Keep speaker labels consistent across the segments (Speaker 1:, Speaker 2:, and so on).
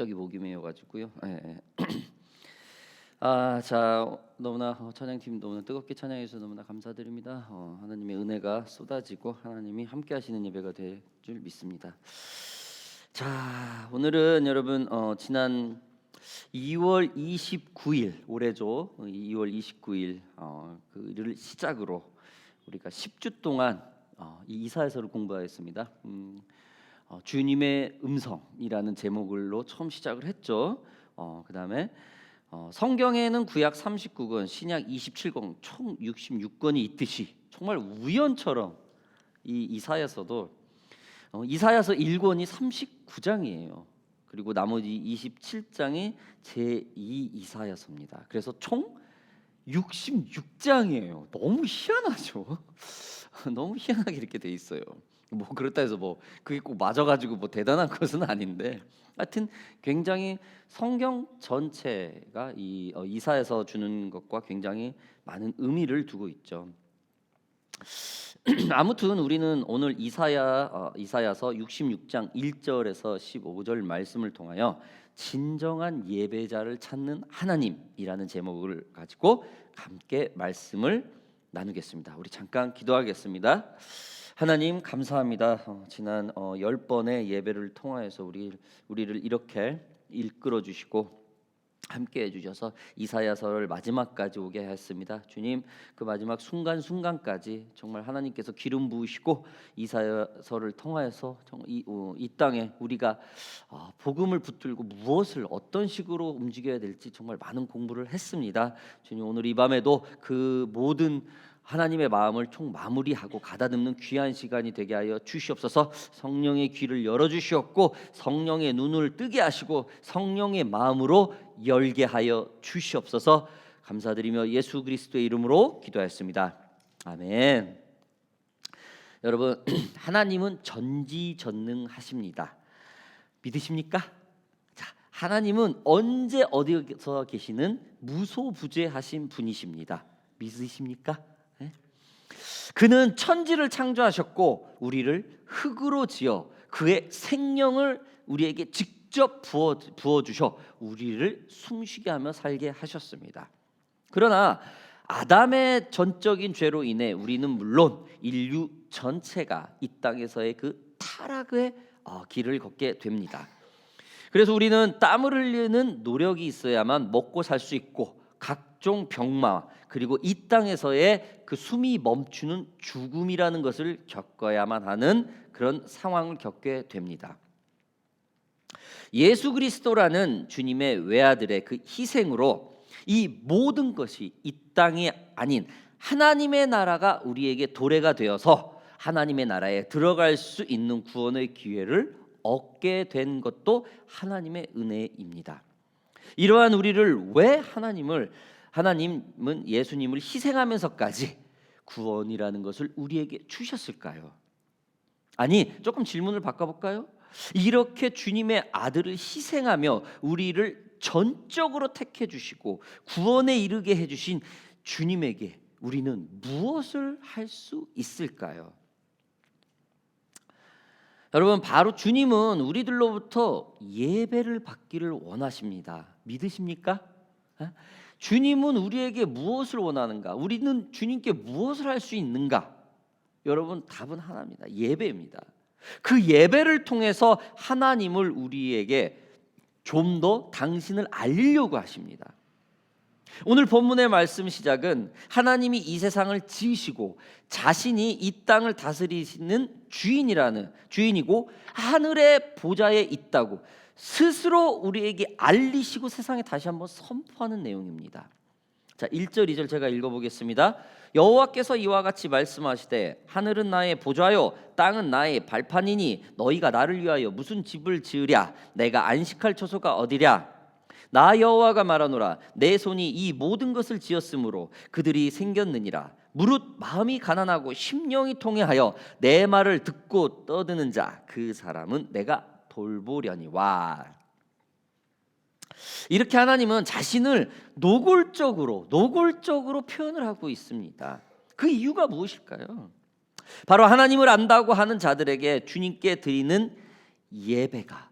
Speaker 1: 갑자기 목이 메어가지고요. 예. 자, 너무나 찬양팀 너무나 뜨겁게 찬양해서 너무나 감사드립니다. 하나님의 은혜가 쏟아지고 하나님이 함께하시는 예배가 될 줄 믿습니다. 자, 오늘은 여러분 지난 2월 29일 올해죠. 2월 29일 그를 시작으로 우리가 10주 동안 이 이사야서를 공부하였습니다. 주님의 음성이라는 제목으로 처음 시작을 했죠. 그 다음에 성경에는 구약 39권, 신약 27권, 총 66권이 있듯이 정말 우연처럼 이 이사야서도 이사야서 1권이 39장이에요. 그리고 나머지 27장이 제2 이사야서입니다. 그래서 총 66장이에요. 너무 희한하죠. 너무 희한하게 이렇게 돼 있어요. 뭐 그렇다 해서 뭐 그게 꼭 맞아가지고 뭐 대단한 것은 아닌데, 하여튼 굉장히 성경 전체가 이 이사야서 주는 것과 굉장히 많은 의미를 두고 있죠. 아무튼 우리는 오늘 이사야서 66장 1절에서 15절 말씀을 통하여 진정한 예배자를 찾는 하나님이라는 제목을 가지고 함께 말씀을 나누겠습니다. 우리 잠깐 기도하겠습니다. 하나님 감사합니다. 지난 10번의 예배를 통하여서 우리를 이렇게 이끌어 주시고 함께 해주셔서 이사야서를 마지막까지 오게 하였습니다. 주님, 그 마지막 순간순간까지 정말 하나님께서 기름 부으시고 이사야서를 통하여서 정말 이 땅에 우리가 복음을 붙들고 무엇을 어떤 식으로 움직여야 될지 정말 많은 공부를 했습니다. 주님, 오늘 이 밤에도 그 모든 하나님의 마음을 총 마무리하고 가다듬는 귀한 시간이 되게 하여 주시옵소서. 성령의 귀를 열어주시옵고 성령의 눈을 뜨게 하시고 성령의 마음으로 열게 하여 주시옵소서. 감사드리며 예수 그리스도의 이름으로 기도하였습니다. 아멘. 여러분, 하나님은 전지전능하십니다. 믿으십니까? 자, 하나님은 언제 어디서 계시는 무소부재하신 분이십니다. 믿으십니까? 그는 천지를 창조하셨고 우리를 흙으로 지어 그의 생명을 우리에게 직접 부어 주셔 우리를 숨쉬게 하며 살게 하셨습니다. 그러나 아담의 전적인 죄로 인해 우리는 물론 인류 전체가 이 땅에서의 그 타락의 길을 걷게 됩니다. 그래서 우리는 땀을 흘리는 노력이 있어야만 먹고 살 수 있고 각종 병마 그리고 이 땅에서의 그 숨이 멈추는 죽음이라는 것을 겪어야만 하는 그런 상황을 겪게 됩니다. 예수 그리스도라는 주님의 외아들의 그 희생으로 이 모든 것이 이 땅이 아닌 하나님의 나라가 우리에게 도래가 되어서 하나님의 나라에 들어갈 수 있는 구원의 기회를 얻게 된 것도 하나님의 은혜입니다. 이러한 우리를 왜 하나님은 예수님을 희생하면서까지 구원이라는 것을 우리에게 주셨을까요? 아니, 조금 질문을 바꿔볼까요? 이렇게 주님의 아들을 희생하며 우리를 전적으로 택해 주시고 구원에 이르게 해주신 주님에게 우리는 무엇을 할 수 있을까요? 여러분, 바로 주님은 우리들로부터 예배를 받기를 원하십니다. 믿으십니까? 주님은 우리에게 무엇을 원하는가? 우리는 주님께 무엇을 할 수 있는가? 여러분, 답은 하나입니다. 예배입니다. 그 예배를 통해서 하나님을 우리에게 좀 더 당신을 알리려고 하십니다. 오늘 본문의 말씀 시작은 하나님이 이 세상을 지으시고 자신이 이 땅을 다스리시는 주인이고 하늘의 보좌에 있다고 스스로 우리에게 알리시고 세상에 다시 한번 선포하는 내용입니다. 자, 1절 2절 제가 읽어보겠습니다. 여호와께서 이와 같이 말씀하시되 하늘은 나의 보좌요 땅은 나의 발판이니 너희가 나를 위하여 무슨 집을 지으랴? 내가 안식할 처소가 어디랴? 나 여호와가 말하노라. 내 손이 이 모든 것을 지었으므로 그들이 생겼느니라. 무릇 마음이 가난하고 심령이 통회하여 내 말을 듣고 떠드는 자 그 사람은 내가 돌보려니와. 이렇게 하나님은 자신을 노골적으로 표현을 하고 있습니다. 그 이유가 무엇일까요? 바로 하나님을 안다고 하는 자들에게 주님께 드리는 예배가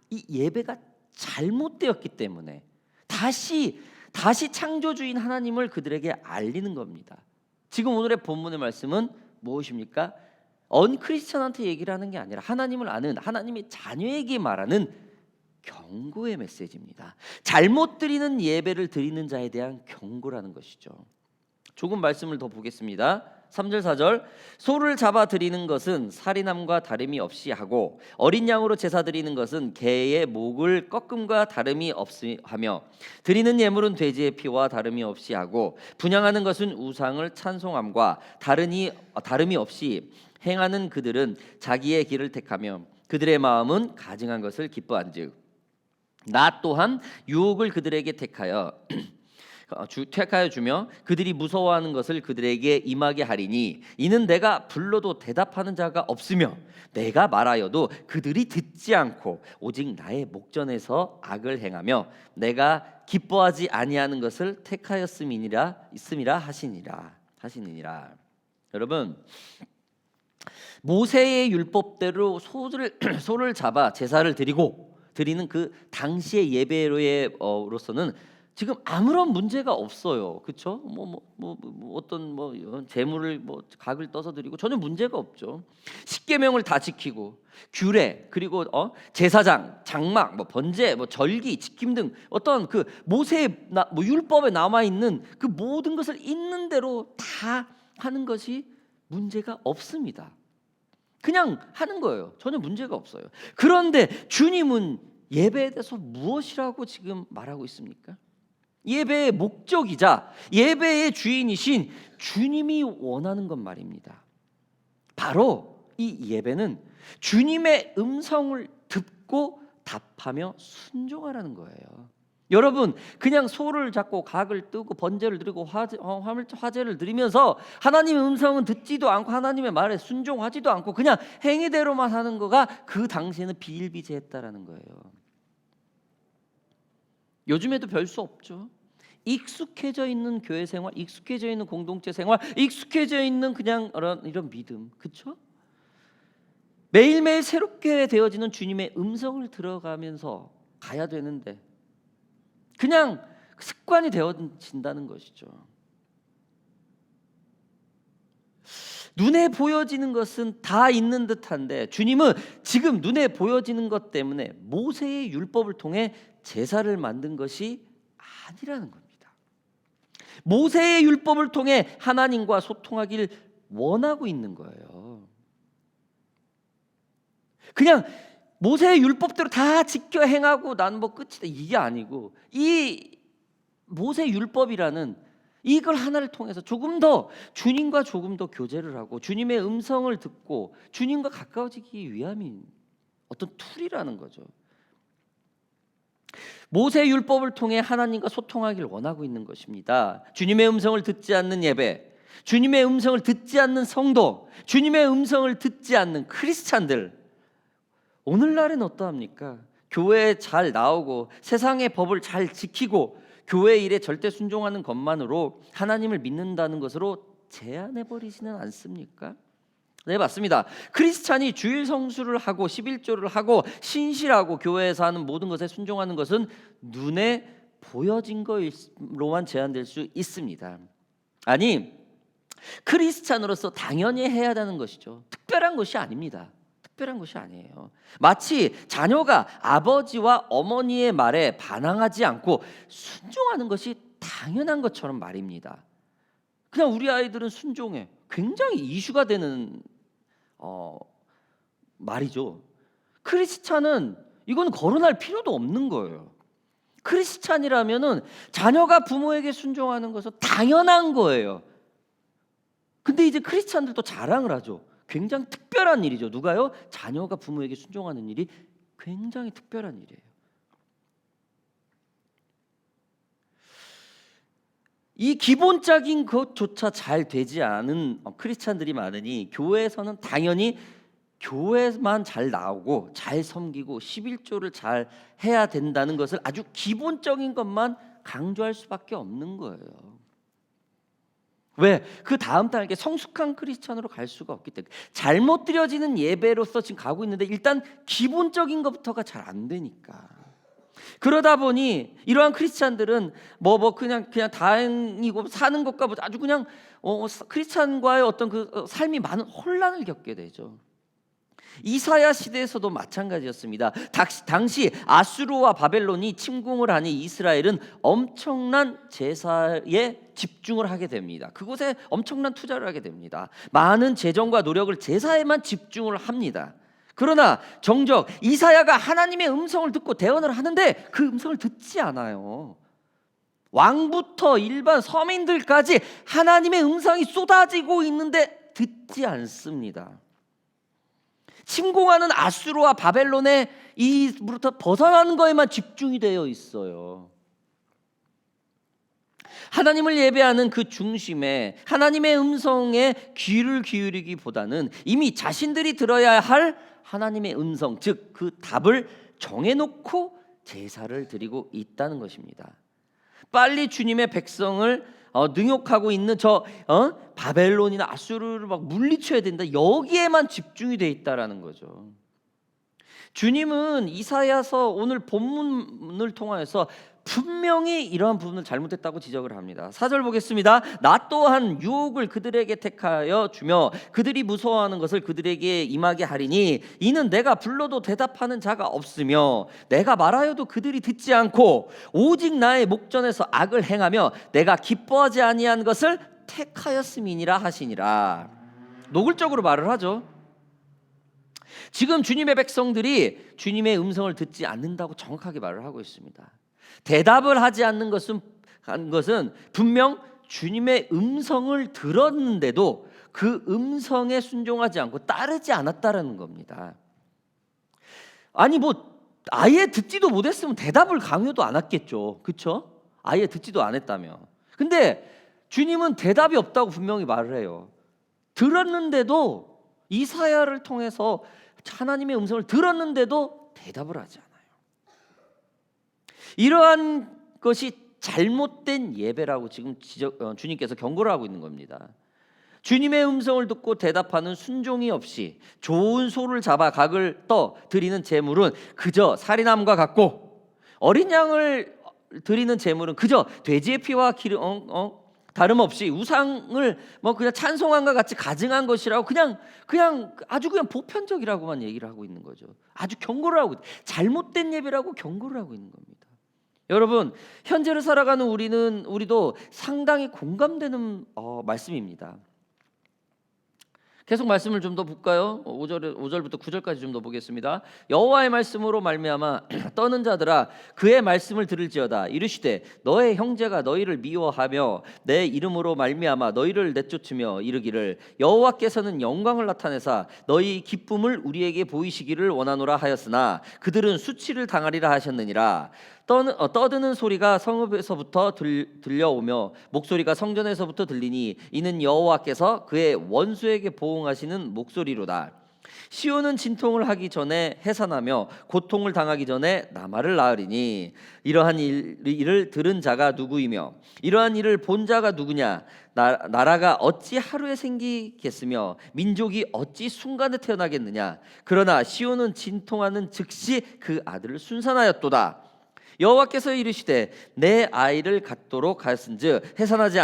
Speaker 1: 잘못되었기 때문에 다시 창조주인 하나님을 그들에게 알리는 겁니다. 지금 오늘의 본문의 말씀은 무엇입니까? 언크리스천한테 얘기를 하는 게 아니라 하나님을 아는 하나님의 자녀에게 말하는 경고의 메시지입니다. 잘못 드리는 예배를 드리는 자에 대한 경고라는 것이죠. 조금 말씀을 더 보겠습니다. 3절 4절 소를 잡아 드리는 것은 살인함과 다름이 없이 하고 어린 양으로 제사 드리는 것은 개의 목을 꺾음과 다름이 없이 하며 드리는 예물은 돼지의 피와 다름이 없이 하고 분향하는 것은 우상을 찬송함과 다름이 없이 행하는 그들은 자기의 길을 택하며 그들의 마음은 가증한 것을 기뻐한즉 나 또한 유혹을 그들에게 택하여 주며 그들이 무서워하는 것을 그들에게 임하게 하리니 이는 내가 불러도 대답하는 자가 없으며 내가 말하여도 그들이 듣지 않고 오직 나의 목전에서 악을 행하며 내가 기뻐하지 아니하는 것을 택하였음이니라 하시니라. 여러분, 모세의 율법대로 소를 잡아 제사를 드리는 그 당시의 예배로서는 지금 아무런 문제가 없어요. 그렇죠? 어떤 재물을 각을 떠서 드리고 전혀 문제가 없죠. 십계명을 다 지키고 규례 그리고 제사장, 장막, 번제, 절기, 지킴 등 어떤 그 모세의 율법에 남아 있는 그 모든 것을 있는 대로 다 하는 것이 문제가 없습니다. 그냥 하는 거예요. 전혀 문제가 없어요. 그런데 주님은 예배에 대해서 무엇이라고 지금 말하고 있습니까? 예배의 목적이자 예배의 주인이신 주님이 원하는 것 말입니다. 바로 이 예배는 주님의 음성을 듣고 답하며 순종하라는 거예요. 여러분, 그냥 소를 잡고 각을 뜨고 번제를 드리고 화제를 드리면서 하나님의 음성은 듣지도 않고 하나님의 말에 순종하지도 않고 그냥 행위대로만 하는 거가 그 당시에는 비일비재했다라는 거예요. 요즘에도 별 수 없죠. 익숙해져 있는 교회 생활, 익숙해져 있는 공동체 생활, 익숙해져 있는 그냥 이런 믿음, 그렇죠? 매일매일 새롭게 되어지는 주님의 음성을 들어가면서 가야 되는데 그냥 습관이 되어진다는 것이죠. 눈에 보여지는 것은 다 있는 듯한데 주님은 지금 눈에 보여지는 것 때문에 모세의 율법을 통해 제사를 만든 것이 아니라는 겁니다. 모세의 율법을 통해 하나님과 소통하길 원하고 있는 거예요. 그냥 모세의 율법대로 다 지켜 행하고 난 끝이다 이게 아니고 이 모세 율법이라는 이걸 하나를 통해서 주님과 조금 더 교제를 하고 주님의 음성을 듣고 주님과 가까워지기 위함인 어떤 툴이라는 거죠. 모세 율법을 통해 하나님과 소통하길 원하고 있는 것입니다. 주님의 음성을 듣지 않는 예배, 주님의 음성을 듣지 않는 성도, 주님의 음성을 듣지 않는 크리스찬들, 오늘날은 어떠합니까? 교회에 잘 나오고 세상의 법을 잘 지키고 교회 일에 절대 순종하는 것만으로 하나님을 믿는다는 것으로 제한해버리지는 않습니까? 네, 맞습니다. 크리스찬이 주일 성수를 하고 11조를 하고 신실하고 교회에서 하는 모든 것에 순종하는 것은 눈에 보여진 것로만 제한될 수 있습니다. 아니, 크리스찬으로서 당연히 해야 하는 것이죠. 특별한 것이 아닙니다. 특별한 것이 아니에요. 마치 자녀가 아버지와 어머니의 말에 반항하지 않고 순종하는 것이 당연한 것처럼 말입니다. 그냥 우리 아이들은 순종해. 굉장히 이슈가 되는 말이죠. 크리스찬은 이건 거론할 필요도 없는 거예요. 크리스찬이라면은 자녀가 부모에게 순종하는 것은 당연한 거예요. 근데 이제 크리스찬들도 자랑을 하죠. 굉장히 특별한 일이죠. 누가요? 자녀가 부모에게 순종하는 일이 굉장히 특별한 일이에요. 이 기본적인 것조차 잘 되지 않은 크리스찬들이 많으니 교회에서는 당연히 교회만 잘 나오고 잘 섬기고 11조를 잘 해야 된다는 것을 아주 기본적인 것만 강조할 수밖에 없는 거예요. 왜? 그 다음 단계 성숙한 크리스찬으로 갈 수가 없기 때문에 잘못 드려지는 예배로서 지금 가고 있는데 일단 기본적인 것부터가 잘 안 되니까 그러다 보니 이러한 크리스찬들은 그냥 다행이고 사는 것과 아주 그냥 크리스찬과의 어떤 그 삶이 많은 혼란을 겪게 되죠. 이사야 시대에서도 마찬가지였습니다. 당시 아수르와 바벨론이 침공을 하니 이스라엘은 엄청난 제사에 집중을 하게 됩니다. 그곳에 엄청난 투자를 하게 됩니다. 많은 재정과 노력을 제사에만 집중을 합니다. 그러나 정작 이사야가 하나님의 음성을 듣고 대언을 하는데 그 음성을 듣지 않아요. 왕부터 일반 서민들까지 하나님의 음성이 쏟아지고 있는데 듣지 않습니다. 침공하는 아수르와 바벨론의 이부터 벗어나는 거에만 집중이 되어 있어요. 하나님을 예배하는 그 중심에 하나님의 음성에 귀를 기울이기보다는 이미 자신들이 들어야 할 하나님의 음성, 즉 그 답을 정해놓고 제사를 드리고 있다는 것입니다. 빨리 주님의 백성을 능욕하고 있는 바벨론이나 아수르를 막 물리쳐야 된다. 여기에만 집중이 돼 있다라는 거죠. 주님은 이사야서 오늘 본문을 통하여서 분명히 이러한 부분을 잘못했다고 지적을 합니다. 4절 보겠습니다. 나 또한 유혹을 그들에게 택하여 주며 그들이 무서워하는 것을 그들에게 임하게 하리니 이는 내가 불러도 대답하는 자가 없으며 내가 말하여도 그들이 듣지 않고 오직 나의 목전에서 악을 행하며 내가 기뻐하지 아니한 것을 택하였음이니라 하시니라. 노골적으로 말을 하죠. 지금 주님의 백성들이 주님의 음성을 듣지 않는다고 정확하게 말을 하고 있습니다. 대답을 하지 않는 것은 분명 주님의 음성을 들었는데도 그 음성에 순종하지 않고 따르지 않았다라는 겁니다. 아니 아예 듣지도 못했으면 대답을 강요도 안 했겠죠. 그렇죠? 아예 듣지도 않았다며. 근데 주님은 대답이 없다고 분명히 말을 해요. 들었는데도 이사야를 통해서 하나님의 음성을 들었는데도 대답을 하지 않아요. 이러한 것이 잘못된 예배라고 지금 주님께서 경고를 하고 있는 겁니다. 주님의 음성을 듣고 대답하는 순종이 없이 좋은 소를 잡아 각을 떠 드리는 제물은 그저 살인함과 같고 어린 양을 드리는 제물은 그저 돼지의 피와 기름 다름없이 우상을 그냥 찬송함과 같이 가증한 것이라고 그냥 아주 그냥 보편적이라고만 얘기를 하고 있는 거죠. 아주 경고를 하고 잘못된 예배라고 경고를 하고 있는 겁니다. 여러분, 현재를 살아가는 우리도 상당히 공감되는 말씀입니다. 계속 말씀을 좀 더 볼까요? 5절부터 9절까지 좀 더 보겠습니다. 여호와의 말씀으로 말미암아 떠는 자들아 그의 말씀을 들을지어다. 이르시되 너의 형제가 너희를 미워하며 내 이름으로 말미암아 너희를 내쫓으며 이르기를 여호와께서는 영광을 나타내사 너희 기쁨을 우리에게 보이시기를 원하노라 하였으나 그들은 수치를 당하리라 하셨느니라. 떠드는 소리가 성읍에서부터 들려오며 목소리가 성전에서부터 들리니 이는 여호와께서 그의 원수에게 보응하시는 목소리로다. 시온은 진통을 하기 전에 해산하며 고통을 당하기 전에 나말을 낳으리니 이러한 일을 들은 자가 누구이며 이러한 일을 본 자가 누구냐. 나라가 어찌 하루에 생기겠으며 민족이 어찌 순간에 태어나겠느냐. 그러나 시온은 진통하는 즉시 그 아들을 순산하였도다. 여호와께서 이르시되 내 아이를 갖도록 하였은즉 해산하지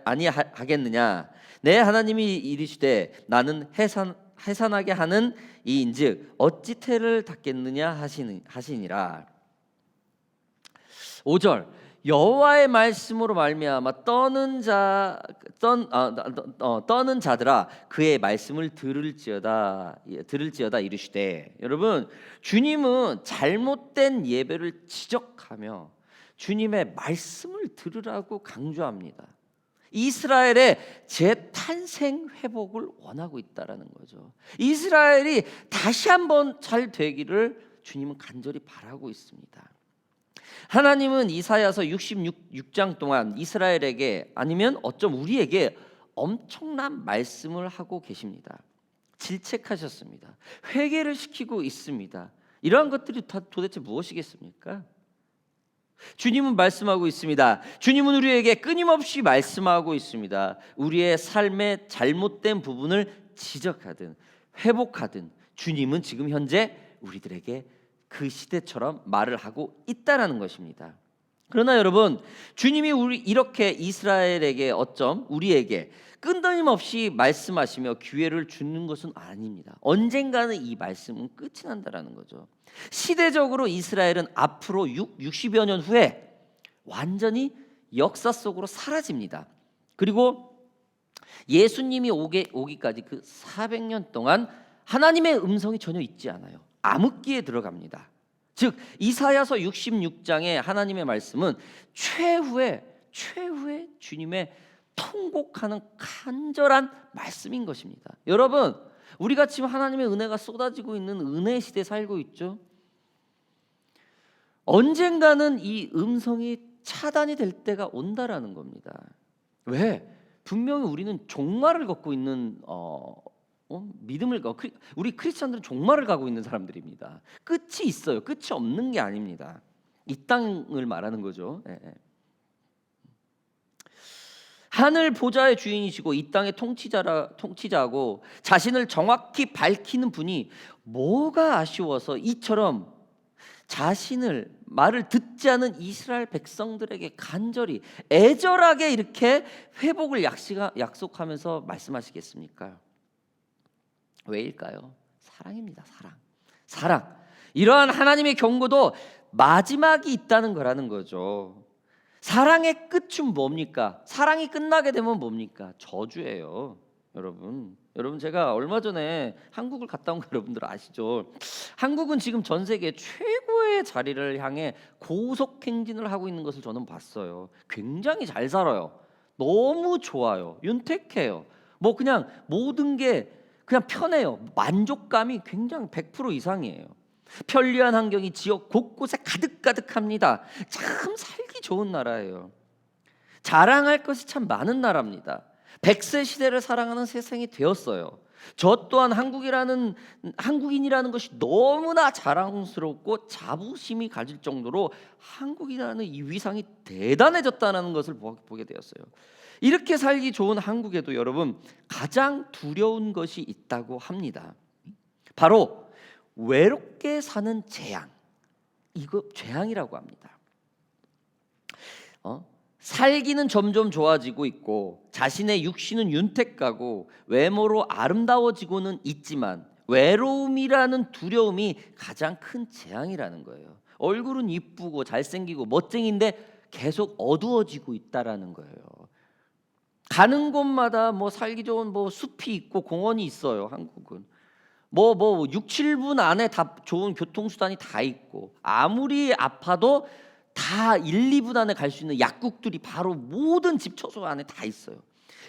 Speaker 1: 아니하겠느냐. 내 하나님이 이르시되 나는 해산하게 하는 이인즉 어찌 태를 닫겠느냐 하시니라. 5절 여호와의 말씀으로 말미암아 떠는 자들아 그의 말씀을 들을지어다 이르시되. 여러분, 주님은 잘못된 예배를 지적하며 주님의 말씀을 들으라고 강조합니다. 이스라엘의 재탄생 회복을 원하고 있다라는 거죠. 이스라엘이 다시 한번 잘 되기를 주님은 간절히 바라고 있습니다. 하나님은 이사야서 66장 동안 이스라엘에게 아니면 어쩜 우리에게 엄청난 말씀을 하고 계십니다. 질책하셨습니다. 회개를 시키고 있습니다. 이러한 것들이 다 도대체 무엇이겠습니까? 주님은 말씀하고 있습니다. 주님은 우리에게 끊임없이 말씀하고 있습니다. 우리의 삶의 잘못된 부분을 지적하든 회복하든 주님은 지금 현재 우리들에게 그 시대처럼 말을 하고 있다라는 것입니다. 그러나 여러분, 주님이 이렇게 이스라엘에게 어쩜 우리에게 끊임없이 말씀하시며 기회를 주는 것은 아닙니다. 언젠가는 이 말씀은 끝이 난다라는 거죠. 시대적으로 이스라엘은 앞으로 60여 년 후에 완전히 역사 속으로 사라집니다. 그리고 예수님이 오기까지 그 400년 동안 하나님의 음성이 전혀 있지 않아요. 암흑기에 들어갑니다. 즉 이사야서 66장의 하나님의 말씀은 최후의 주님의 통곡하는 간절한 말씀인 것입니다. 여러분, 우리가 지금 하나님의 은혜가 쏟아지고 있는 은혜 시대에 살고 있죠. 언젠가는 이 음성이 차단이 될 때가 온다라는 겁니다. 왜? 분명히 우리는 종말을 걷고 있는 믿음을 우리 크리스천들은 종말을 가고 있는 사람들입니다. 끝이 있어요. 끝이 없는 게 아닙니다. 이 땅을 말하는 거죠. 하늘 보좌의 주인이시고 이 땅의 통치자고 자신을 정확히 밝히는 분이 뭐가 아쉬워서 이처럼 자신을 말을 듣지 않은 이스라엘 백성들에게 간절히 애절하게 이렇게 회복을 약속하면서 말씀하시겠습니까? 왜일까요? 사랑입니다. 사랑. 이러한 하나님의 경고도 마지막이 있다는 거라는 거죠. 사랑의 끝은 뭡니까? 사랑이 끝나게 되면 뭡니까? 저주예요. 여러분 제가 얼마 전에 한국을 갔다 온 거 여러분들 아시죠? 한국은 지금 전 세계 최고의 자리를 향해 고속 행진을 하고 있는 것을 저는 봤어요. 굉장히 잘 살아요. 너무 좋아요. 윤택해요. 뭐 그냥 모든 게 그냥 편해요. 만족감이 굉장히 100% 이상이에요. 편리한 환경이 지역 곳곳에 가득합니다. 참 살기 좋은 나라예요. 자랑할 것이 참 많은 나라입니다. 100세 시대를 사랑하는 세상이 되었어요. 저 또한 한국인이라는 것이 너무나 자랑스럽고 자부심이 가질 정도로 한국이라는 이 위상이 대단해졌다는 것을 보게 되었어요. 이렇게 살기 좋은 한국에도 여러분 가장 두려운 것이 있다고 합니다. 바로 외롭게 사는 재앙. 이거 재앙이라고 합니다. 살기는 점점 좋아지고 있고 자신의 육신은 윤택하고 외모로 아름다워지고는 있지만 외로움이라는 두려움이 가장 큰 재앙이라는 거예요. 얼굴은 이쁘고 잘생기고 멋쟁인데 계속 어두워지고 있다라는 거예요. 가는 곳마다 뭐 살기 좋은 뭐 숲이 있고 공원이 있어요. 한국은 뭐 6, 7분 안에 다 좋은 교통수단이 다 있고 아무리 아파도 다 1, 2분 안에 갈 수 있는 약국들이 바로 모든 집 처소 안에 다 있어요.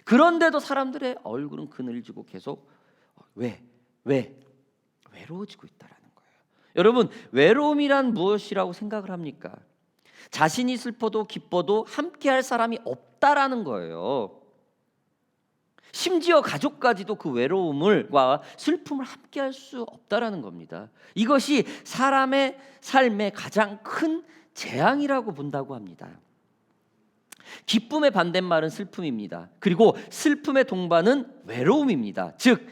Speaker 1: 그런데도 사람들의 얼굴은 그늘지고 계속 외로워지고 있다라는 거예요. 여러분, 외로움이란 무엇이라고 생각을 합니까? 자신이 슬퍼도 기뻐도 함께할 사람이 없다라는 거예요. 심지어 가족까지도 그 외로움과 슬픔을 함께할 수 없다라는 겁니다. 이것이 사람의 삶의 가장 큰 재앙이라고 본다고 합니다. 기쁨의 반대말은 슬픔입니다. 그리고 슬픔의 동반은 외로움입니다. 즉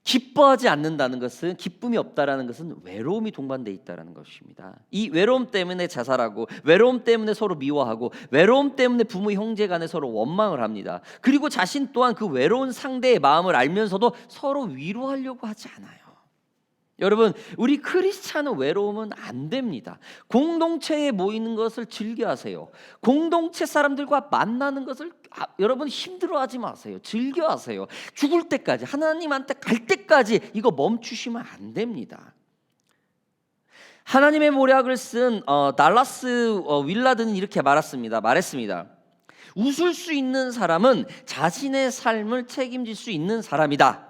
Speaker 1: 기뻐하지 않는다는 것은, 기쁨이 없다라는 것은 외로움이 동반되어 있다라는 것입니다. 이 외로움 때문에 자살하고, 외로움 때문에 서로 미워하고, 외로움 때문에 부모 형제 간에 서로 원망을 합니다. 그리고 자신 또한 그 외로운 상대의 마음을 알면서도 서로 위로하려고 하지 않아요. 여러분, 우리 크리스찬은 외로우면 안 됩니다. 공동체에 모이는 것을 즐겨하세요. 공동체 사람들과 만나는 것을 여러분 힘들어하지 마세요. 즐겨하세요. 죽을 때까지, 하나님한테 갈 때까지 이거 멈추시면 안 됩니다. 하나님의 모략을 쓴 달라스 윌라드는 이렇게 말했습니다. 웃을 수 있는 사람은 자신의 삶을 책임질 수 있는 사람이다.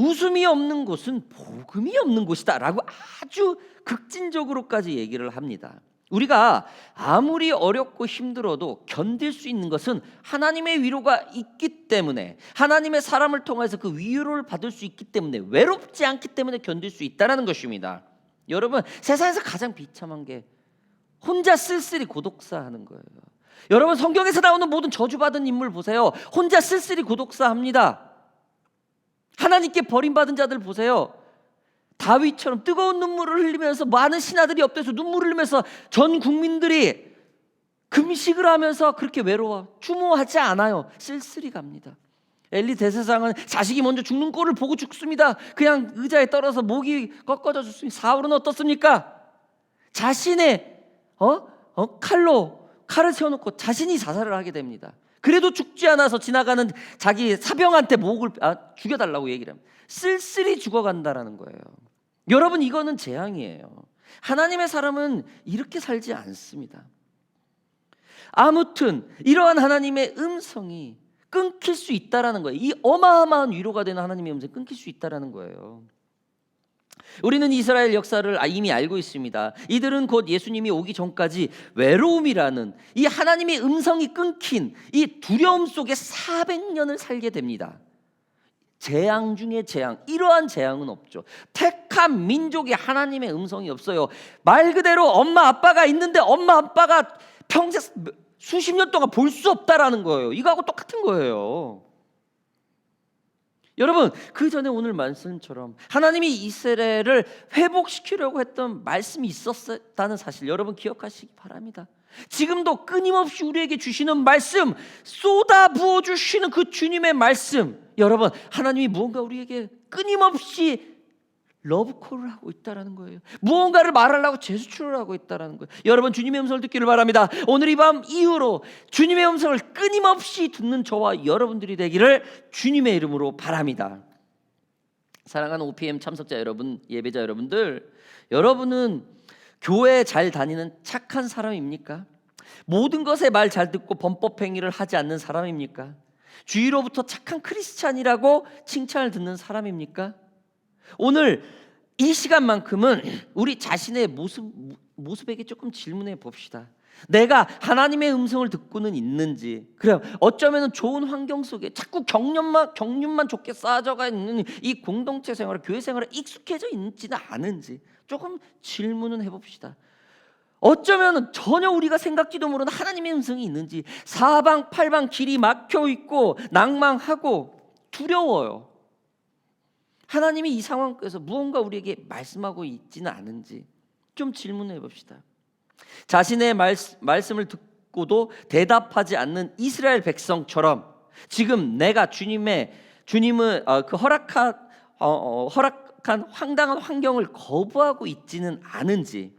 Speaker 1: 웃음이 없는 곳은 복음이 없는 곳이다 라고 아주 극진적으로까지 얘기를 합니다. 우리가 아무리 어렵고 힘들어도 견딜 수 있는 것은 하나님의 위로가 있기 때문에, 하나님의 사람을 통해서 그 위로를 받을 수 있기 때문에, 외롭지 않기 때문에 견딜 수 있다는 것입니다. 여러분, 세상에서 가장 비참한 게 혼자 쓸쓸히 고독사하는 거예요. 여러분, 성경에서 나오는 모든 저주받은 인물 보세요. 혼자 쓸쓸히 고독사합니다. 하나님께 버림받은 자들 보세요. 다윗처럼 뜨거운 눈물을 흘리면서 많은 신하들이 옆에서 눈물을 흘리면서 전 국민들이 금식을 하면서 그렇게 외로워 추모하지 않아요. 쓸쓸히 갑니다. 엘리 대제사장은 자식이 먼저 죽는 꼴을 보고 죽습니다. 그냥 의자에 떨어서 목이 꺾어져 죽습니다. 사울은 어떻습니까? 자신의 칼을 세워놓고 자신이 자살을 하게 됩니다. 그래도 죽지 않아서 지나가는 자기 사병한테 목을 죽여달라고 얘기를 합니다. 쓸쓸히 죽어간다라는 거예요. 여러분, 이거는 재앙이에요. 하나님의 사람은 이렇게 살지 않습니다. 아무튼 이러한 하나님의 음성이 끊길 수 있다라는 거예요. 이 어마어마한 위로가 되는 하나님의 음성이 끊길 수 있다라는 거예요. 우리는 이스라엘 역사를 이미 알고 있습니다. 이들은 곧 예수님이 오기 전까지 외로움이라는 이 하나님의 음성이 끊긴 이 두려움 속에 400년을 살게 됩니다. 재앙 중에 재앙, 이러한 재앙은 없죠. 택한 민족에 하나님의 음성이 없어요. 말 그대로 엄마 아빠가 있는데 엄마 아빠가 평생 수십 년 동안 볼 수 없다라는 거예요. 이거하고 똑같은 거예요. 여러분, 그 전에 오늘 말씀처럼 하나님이 이스라엘을 회복시키려고 했던 말씀이 있었다는 사실 여러분 기억하시기 바랍니다. 지금도 끊임없이 우리에게 주시는 말씀, 쏟아 부어 주시는 그 주님의 말씀, 여러분, 하나님이 무언가 우리에게 끊임없이 러브콜을 하고 있다는 거예요. 무언가를 말하려고 제스처를 하고 있다는 거예요. 여러분, 주님의 음성을 듣기를 바랍니다. 오늘 이 밤 이후로 주님의 음성을 끊임없이 듣는 저와 여러분들이 되기를 주님의 이름으로 바랍니다. 사랑하는 OPM 참석자 여러분, 예배자 여러분들, 여러분은 교회 잘 다니는 착한 사람입니까? 모든 것에 말 잘 듣고 범법 행위를 하지 않는 사람입니까? 주위로부터 착한 크리스찬이라고 칭찬을 듣는 사람입니까? 오늘 이 시간만큼은 우리 자신의 모습에게 조금 질문해 봅시다. 내가 하나님의 음성을 듣고는 있는지, 그래 어쩌면 좋은 환경 속에 자꾸 경륜만 좋게 쌓아져가 있는 이 공동체 생활, 교회 생활에 익숙해져 있지는 않은지 조금 질문은 해봅시다. 어쩌면 전혀 우리가 생각지도 모르는 하나님의 음성이 있는지, 사방팔방 길이 막혀 있고 낭망하고 두려워요. 하나님이 이 상황에서 무언가 우리에게 말씀하고 있지는 않은지 좀 질문해 봅시다. 자신의 말씀을 듣고도 대답하지 않는 이스라엘 백성처럼 지금 내가 주님을 그 허락한 황당한 환경을 거부하고 있지는 않은지,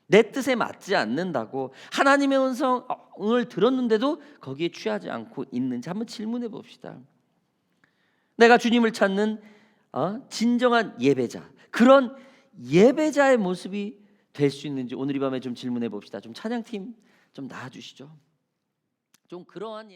Speaker 1: 내 뜻에 맞지 않는다고 하나님의 음성을 들었는데도 거기에 취하지 않고 있는지 한번 질문해 봅시다. 내가 주님을 찾는 진정한 예배자, 그런 예배자의 모습이 될 수 있는지 오늘 이 밤에 좀 질문해 봅시다. 좀 찬양팀 좀 나와주시죠. 좀 그러한